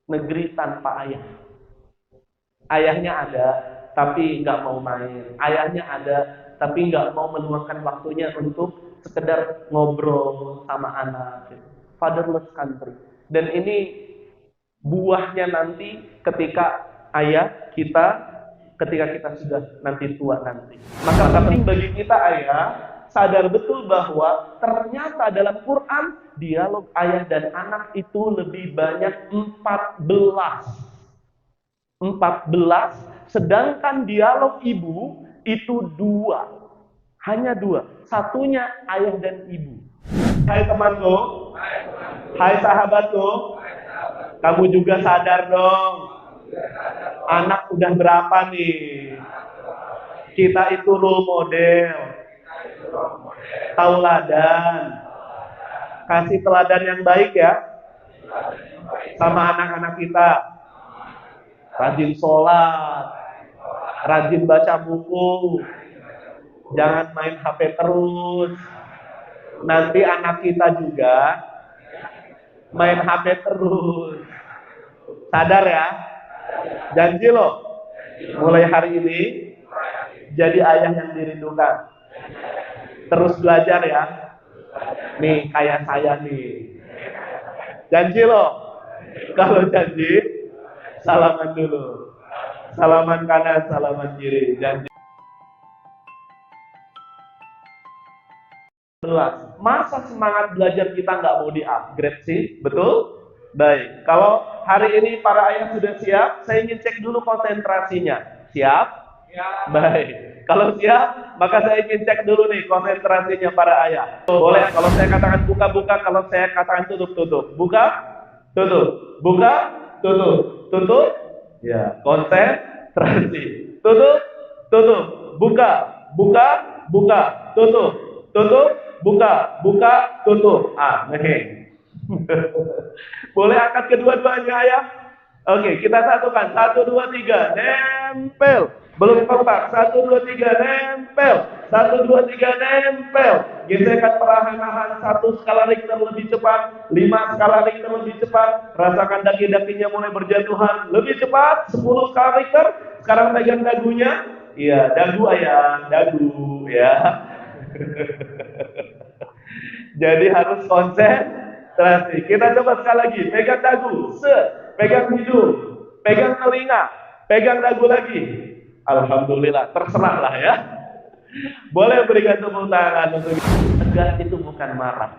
negeri tanpa ayah. Ayahnya ada, tapi nggak mau main. Ayahnya ada, tapi nggak mau meluangkan waktunya untuk sekedar ngobrol sama anak. Gitu. Fatherless country. Dan ini buahnya nanti ketika ayah kita, ketika kita sudah nanti tua nanti. Maka penting bagi kita ayah sadar betul bahwa ternyata dalam Quran dialog ayah dan anak itu lebih banyak 14, sedangkan dialog ibu itu 2, hanya 2, satunya ayah dan ibu. Hai temanku, hai sahabatku, kamu juga sadar dong, anak udah berapa nih? Kita itu role model, tauladan, kasih teladan yang baik ya, sama anak-anak kita. Rajin sholat, rajin baca buku, jangan main HP terus. Nanti anak kita juga main HP terus. Sadar ya? Janji loh, mulai hari ini jadi ayah yang dirindukan. Terus belajar ya. Nih kayak saya nih. Janji loh. Kalau janji, salaman dulu. Salaman kanan, salaman kiri. Janji. Masa semangat belajar kita nggak mau di-upgrade sih? Betul? Baik. Kalau hari ini para ayah sudah siap, saya ingin cek dulu konsentrasinya. Siap? Baik. Kalau siap, maka saya ingin cek dulu nih konsentrasinya para ayah. Boleh, kalau saya katakan buka-buka, kalau saya katakan tutup-tutup. Buka, tutup. Buka, tutup. Tutup. Ya, konsentrasi. Tutup, tutup. Buka, buka, buka. Tutup, tutup, buka, buka, tutup. Nih. Boleh angkat kedua-duanya ayah? Oke, kita satukan. 1, 2, 3. Nempel. Belum kompak. 1, 2, 3. Nempel. 1, 2, 3. Nempel. Gesekan perlahan-lahan 1 skala Richter lebih cepat. 5 skala Richter lebih cepat. Rasakan daki-dakinya mulai berjatuhan. Lebih cepat. 10 skala Richter. Sekarang pegang dagunya. Iya, dagu ayah. Dagu ya. Jadi harus konsentrasi. Kita coba sekali lagi. Pegang dagu. Pegang hidung. Pegang telinga. Pegang dagu lagi. Alhamdulillah. Terserah lah ya. Boleh berikan tepuk tangan untuk tegas itu bukan marah.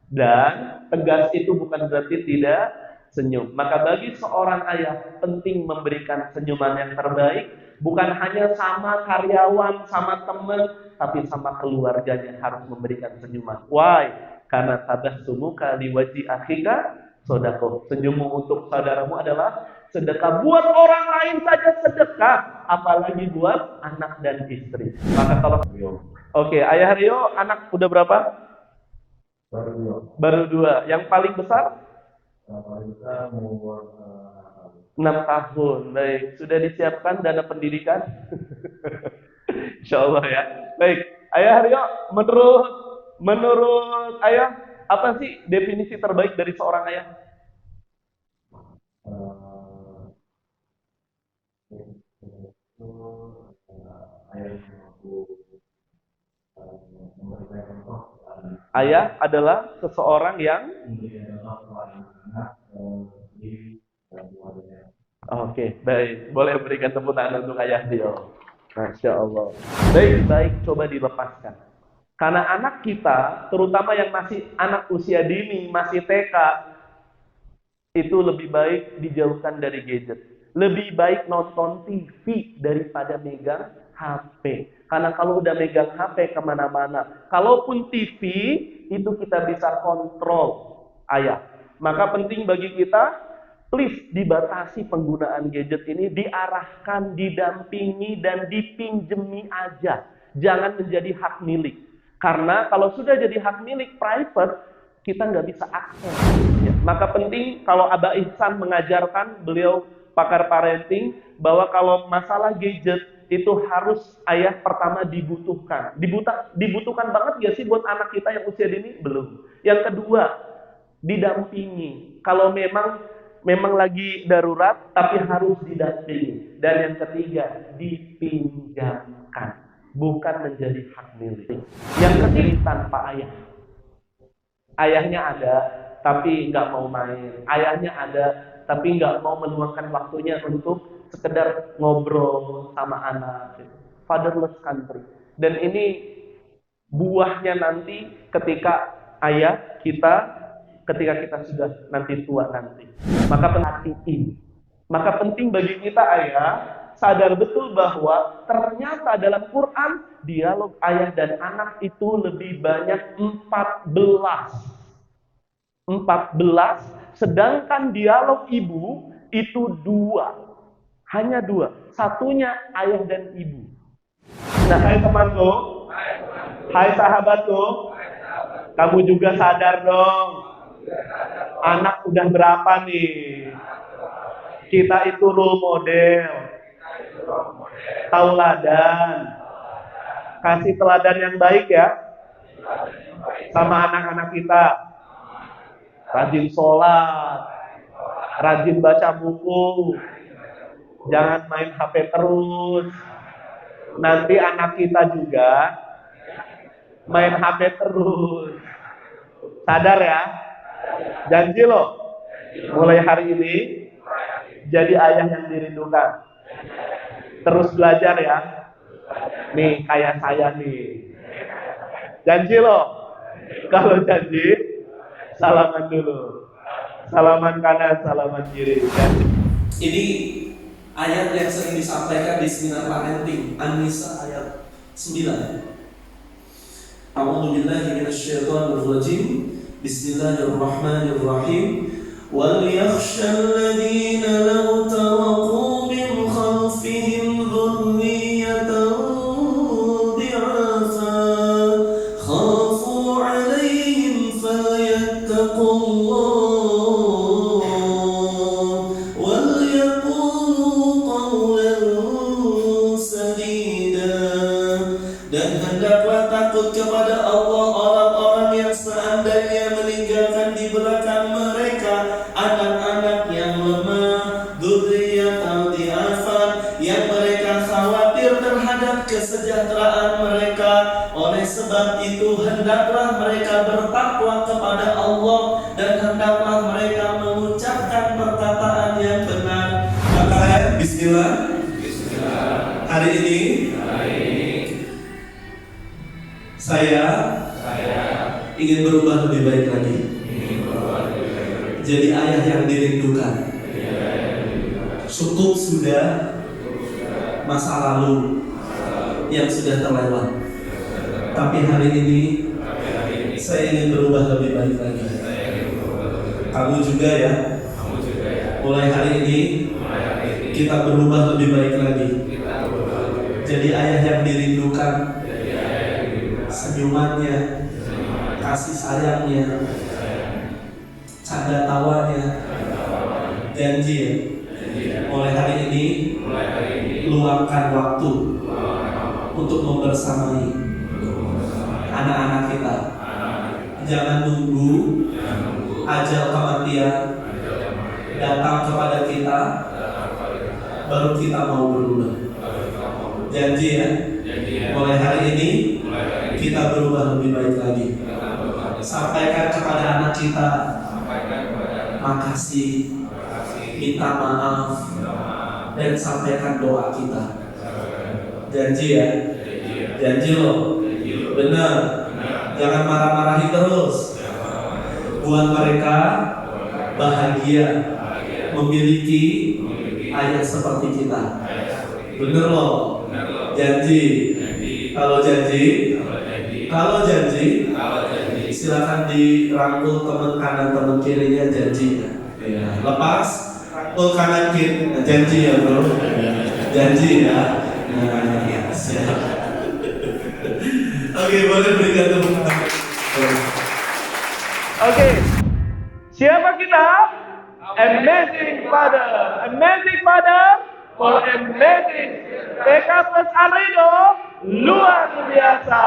Dan tegas itu bukan berarti tidak senyum. Maka bagi seorang ayah penting memberikan senyuman yang terbaik. Bukan hanya sama karyawan, sama teman, tapi sama keluarganya harus memberikan senyuman. Why? Karena tabassumuka liwaji akhika sedekah. Senyummu untuk saudaramu adalah sedekah. Buat orang lain saja sedekah, apalagi buat anak dan istri. Maka kalau Oke, ayah Rio, anak udah berapa? Baru 2. Yang paling besar? 6 tahun. Baik, sudah disiapkan dana pendidikan? Insya Allah ya. Baik, ayah Rio, menurut ayah, apa sih definisi terbaik dari seorang ayah? Ayah adalah seseorang yang Oke, baik. Boleh berikan tepuk tangan untuk ayah Dio. Masya Allah. Baik, coba dilepaskan. Karena anak kita, terutama yang masih anak usia dini, masih TK, itu lebih baik dijauhkan dari gadget. Lebih baik nonton TV daripada megang HP. Karena kalau udah megang HP kemana-mana, kalaupun TV, itu kita bisa kontrol ayah. Maka penting bagi kita, please dibatasi penggunaan gadget ini, diarahkan, didampingi, dan dipinjemi aja. Jangan menjadi hak milik. Karena kalau sudah jadi hak milik private, kita nggak bisa akses. Ya. Maka penting kalau Abah Ihsan mengajarkan, beliau pakar parenting, bahwa kalau masalah gadget itu harus ayah pertama dibutuhkan. Dibutuhkan banget nggak sih buat anak kita yang usia dini? Belum. Yang kedua, didampingi. Kalau memang memang lagi darurat, tapi harus didampingi. Dan yang ketiga, dipinjamkan, bukan menjadi hak milik. Yang ketiga, tanpa ayah. Ayahnya ada, tapi nggak mau main. Ayahnya ada, tapi nggak mau meluangkan waktunya untuk sekedar ngobrol sama anak. Fatherless country. Dan ini buahnya nanti ketika ayah kita, ketika kita sudah nanti tua nanti. Maka penting bagi kita ayah sadar betul bahwa ternyata dalam Quran dialog ayah dan anak itu lebih banyak 14, sedangkan dialog ibu itu 2. Hanya 2. Satunya ayah dan ibu. Nah, hai temanku, hai sahabatku, kamu juga sadar dong. Anak udah berapa nih? Kita itu role model. Tauladan. Kasih teladan yang baik ya. Sama anak-anak kita. Rajin sholat. Rajin baca buku. Jangan main HP terus. Nanti anak kita juga main HP terus. Sadar ya? Janji loh. Mulai hari ini jadi ayah yang dirindukan. Terus belajar ya. Nih kayak saya nih. Janji loh. Kalau janji, salaman dulu. Salaman kanan, salaman kiri. Ini ayat yang sering disampaikan di seminar parenting, An-Nisa ayat 9. A'udzu billahi minasyaitonir rajim. Bismillahirrahmanirrahim. Wal yakhshal ladzina law taraku min khalfihim dhurriyyatan dhi'afa khafu 'alaihim falyattaqullah wal yaqulu qawlan sadida. Dan hendaklah takut kepada Allah orang-orang yang seandainya meninggalkan di belakang mereka anak-anak yang lemah, dzurriyyatan dhi'afan, yang mereka khawatir terhadap kesejahteraan mereka. Oleh sebab itu hendaklah mereka bertakwa kepada Allah dan hendaklah mereka mengucapkan perkataan yang benar. Maka bismillah. Hari ini saya ingin berubah lebih baik lagi. Jadi ayah yang dirindukan. Cukup sudah masa lalu yang sudah terlewat. Tapi hari ini saya ingin berubah lebih baik lagi. Kamu juga ya. Mulai hari ini kita berubah lebih baik lagi. Jadi ayah yang dirindukan. Senyumannya, kasih sayangnya, canda tawanya, janji ya. Mulai hari ini luangkan waktu untuk membersamai anak-anak kita. Jangan nunggu ajal kematian datang kepada kita baru kita mau berubah. Janji ya. Mulai hari ini kita berubah lebih baik lagi. Sampaikan kepada anak kita makasih, minta maaf, dan sampaikan doa kita. Janji ya. Janji loh. Benar. Jangan marah-marahi terus. Buat mereka bahagia memiliki ayah seperti kita. Bener loh. Janji. Kalau janji, silakan dirangkul teman kanan teman kirinya, janji. Ya. Lepas rangkul kanan kiri, janji ya bro. Janji ya. Nah, ya siap. Oke, boleh berikan tepuk tangan. Oke. Siapa kita? Amazing Father. Amazing Father for amazing. PK plus Arido luar biasa.